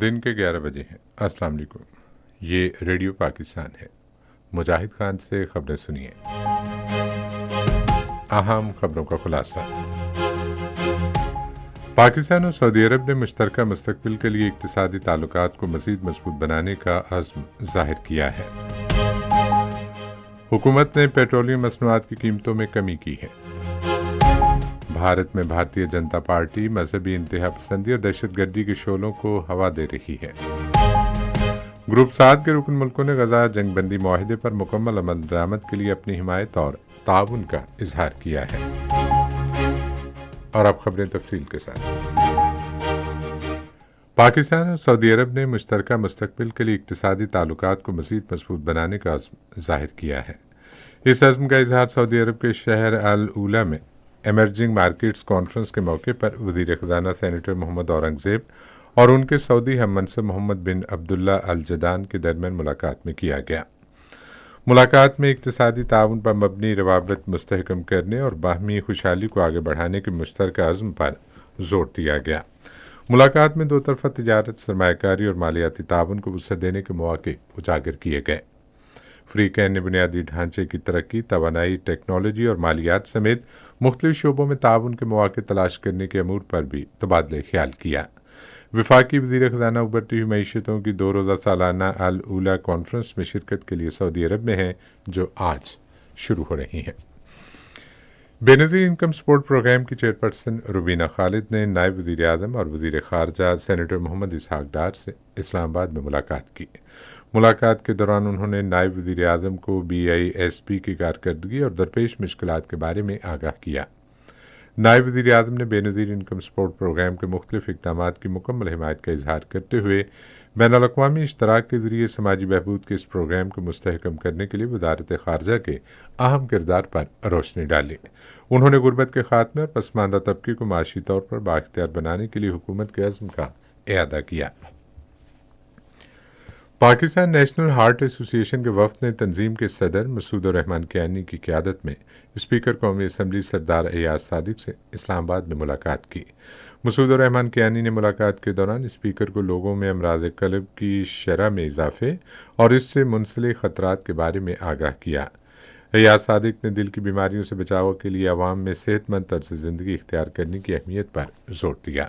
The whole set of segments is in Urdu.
دن کے 11 بجے ہیں۔ السلام علیکم، یہ ریڈیو پاکستان ہے۔ مجاہد خان سے خبریں سنیے۔ اہم خبروں کا خلاصہ۔ پاکستان اور سعودی عرب نے مشترکہ مستقبل کے لیے اقتصادی تعلقات کو مزید مضبوط بنانے کا عزم ظاہر کیا ہے۔ حکومت نے پیٹرولیم مصنوعات کی قیمتوں میں کمی کی ہے۔ بھارت میں بھارتیہ جنتا پارٹی مذہبی انتہا پسندی اور دہشت گردی کے شعلوں کو ہوا دے رہی ہے۔ گروپ 7 کے رکن ملکوں نے غزہ جنگ بندی معاہدے پر مکمل عمل درآمد کے لیے اپنی حمایت اور تعاون کا اظہار کیا ہے۔ اور اب خبریں تفصیل کے ساتھ۔ پاکستان اور سعودی عرب نے مشترکہ مستقبل کے لیے اقتصادی تعلقات کو مزید مضبوط بنانے کا عزم ظاہر کیا ہے۔ اس عزم کا اظہار سعودی عرب کے شہر الاولا میں ایمرجنگ مارکیٹس کانفرنس کے موقع پر وزیر خزانہ سینیٹر محمد اورنگزیب اور ان کے سعودی ہم منصب محمد بن عبداللہ الجدان کے درمیان ملاقات میں کیا گیا۔ ملاقات میں اقتصادی تعاون پر مبنی روابط مستحکم کرنے اور باہمی خوشحالی کو آگے بڑھانے کے مشترکہ عزم پر زور دیا گیا۔ ملاقات میں دو طرفہ تجارت، سرمایہ کاری اور مالیاتی تعاون کو وسعت دینے کے مواقع اجاگر کیے گئے۔ فریقین نے بنیادی ڈھانچے کی ترقی، توانائی، ٹیکنالوجی اور مالیات سمیت مختلف شعبوں میں تعاون کے مواقع تلاش کرنے کے امور پر بھی تبادلہ خیال کیا۔ وفاقی وزیر خزانہ ابھرتی ہوئی معیشتوں کی 2 روزہ سالانہ الاولا کانفرنس میں شرکت کے لیے سعودی عرب میں ہیں، جو آج شروع ہو رہی ہیں۔ بے نظیر انکم سپورٹ پروگرام کی چیئرپرسن روبینہ خالد نے نائب وزیر اعظم اور وزیر خارجہ سینیٹر محمد اسحاق ڈار سے اسلام آباد میں ملاقات کی۔ ملاقات کے دوران انہوں نے نائب وزیر اعظم کو BISP کی کارکردگی اور درپیش مشکلات کے بارے میں آگاہ کیا۔ نائب وزیر اعظم نے بے نظیر انکم سپورٹ پروگرام کے مختلف اقدامات کی مکمل حمایت کا اظہار کرتے ہوئے بین الاقوامی اشتراک کے ذریعے سماجی بہبود کے اس پروگرام کو مستحکم کرنے کے لیے وزارت خارجہ کے اہم کردار پر روشنی ڈالی۔ انہوں نے غربت کے خاتمے اور پسماندہ طبقے کو معاشی طور پر بااختیار بنانے کے لیے حکومت کے عزم کا اعادہ کیا۔ پاکستان نیشنل ہارٹ ایسوسی ایشن کے وفد نے تنظیم کے صدر مسعود الرحمان کیانی کی قیادت میں اسپیکر قومی اسمبلی سردار ایاز صادق سے اسلام آباد میں ملاقات کی۔ مسعود الرحمان کیانی نے ملاقات کے دوران اسپیکر کو لوگوں میں امراض قلب کی شرح میں اضافے اور اس سے منسلک خطرات کے بارے میں آگاہ کیا۔ ایاز صادق نے دل کی بیماریوں سے بچاؤ کے لیے عوام میں صحت مند طرز زندگی اختیار کرنے کی اہمیت پر زور دیا۔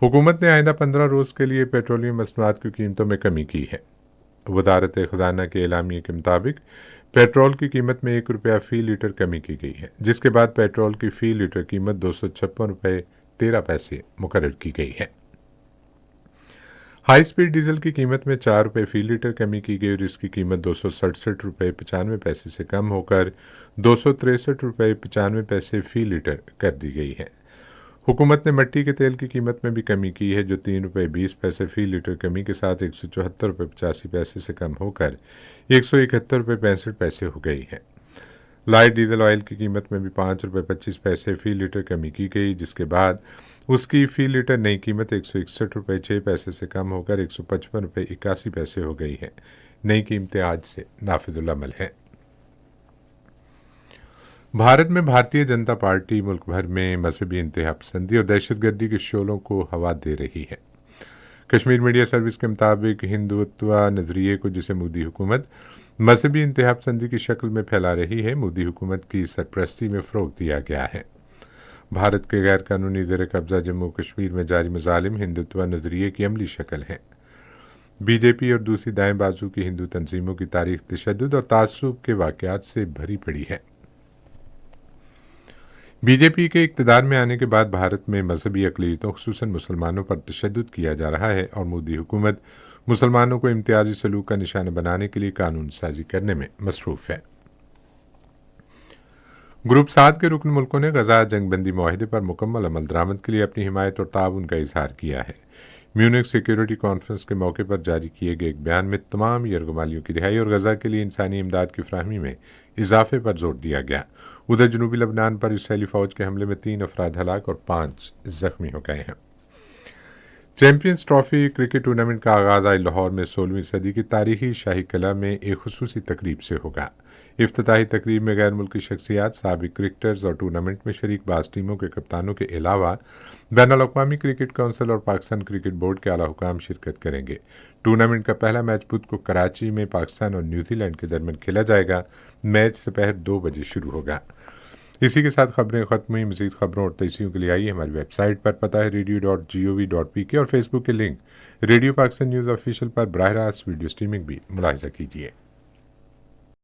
حکومت نے آئندہ 15 روز کے لیے پیٹرولیم مصنوعات کی قیمتوں میں کمی کی ہے۔ وزارت خزانہ کے اعلامیے کے مطابق پیٹرول کی قیمت میں 1 روپیہ فی لیٹر کمی کی گئی ہے، جس کے بعد پیٹرول کی فی لیٹر قیمت 256 روپے 13 پیسے مقرر کی گئی ہے۔ ہائی سپیڈ ڈیزل کی قیمت میں 4 روپے فی لیٹر کمی کی گئی اور اس کی قیمت 267 روپے 95 پیسے سے کم ہو کر 263 روپے 95 پیسے فی لیٹر کر دی گئی ہے۔ حکومت نے مٹی کے تیل کی قیمت میں بھی کمی کی ہے، جو 3 روپے 20 پیسے فی لیٹر کمی کے ساتھ 174 روپے 85 پیسے سے کم ہو کر 171 روپے 65 پیسے ہو گئی ہے۔ لائٹ ڈیزل آئل کی قیمت میں بھی 5 روپے 25 پیسے فی لیٹر کمی کی گئی، جس کے بعد اس کی فی لیٹر نئی قیمت 161 روپے 6 پیسے سے کم ہو کر 155 روپے 81 پیسے ہو گئی ہے۔ نئی قیمتیں آج سے نافذ العمل ہیں۔ بھارت میں بھارتیہ جنتا پارٹی ملک بھر میں مذہبی انتہا پسندی اور دہشت گردی کے شعلوں کو ہوا دے رہی ہے۔ کشمیر میڈیا سروس کے مطابق ہندوتوا نظریے کو جسے مودی حکومت مذہبی انتہا پسندی کی شکل میں پھیلا رہی ہے، مودی حکومت کی سرپرستی میں فروغ دیا گیا ہے۔ بھارت کے غیر قانونی زیر قبضہ جموں کشمیر میں جاری مظالم ہندوتوا نظریے کی عملی شکل ہیں۔ BJP اور دوسری دائیں بازو کی ہندو تنظیموں کی تاریخ تشدد اور تعصب کے واقعات سے بھری پڑی ہے۔ BJP کے اقتدار میں آنے کے بعد بھارت میں مذہبی اقلیتوں خصوصاً مسلمانوں پر تشدد کیا جا رہا ہے اور مودی حکومت مسلمانوں کو امتیازی سلوک کا نشانہ بنانے کے لیے قانون سازی کرنے میں مصروف ہے۔ گروپ 7 کے رکن ملکوں نے غزہ جنگ بندی معاہدے پر مکمل عمل درآمد کے لیے اپنی حمایت اور تعاون کا اظہار کیا ہے۔ میونخ سیکیورٹی کانفرنس کے موقع پر جاری کیے گئے ایک بیان میں تمام یرغمالیوں کی رہائی اور غزہ کے لیے انسانی امداد کی فراہمی میں اضافے پر زور دیا گیا۔ ادھر جنوبی لبنان پر اسرائیلی فوج کے حملے میں 3 افراد ہلاک اور 5 زخمی ہو گئے ہیں۔ چیمپئنز ٹرافی کرکٹ ٹورنامنٹ کا آغاز آج لاہور میں 16ویں صدی کی تاریخی شاہی قلعہ میں ایک خصوصی تقریب سے ہوگا۔ افتتاحی تقریب میں غیر ملکی شخصیات، سابق کرکٹرز اور ٹورنامنٹ میں شریک بعض ٹیموں کے کپتانوں کے علاوہ بین الاقوامی کرکٹ کونسل اور پاکستان کرکٹ بورڈ کے اعلیٰ حکام شرکت کریں گے۔ ٹورنامنٹ کا پہلا میچ بدھ کو کراچی میں پاکستان اور نیوزی لینڈ کے درمیان کھیلا جائے گا۔ میچ دوپہر 2 بجے شروع ہوگا۔ اسی کے ساتھ خبریں ختم ہوئی۔ مزید خبروں اور تجزیوں کے لیے آئیے ہماری ویب سائٹ پر، پتہ ہے radio.gov.pk، اور فیس بک کے link radio Pakistan news official پر براہ راست ویڈیو سٹریمنگ بھی ملاحظہ کیجیے۔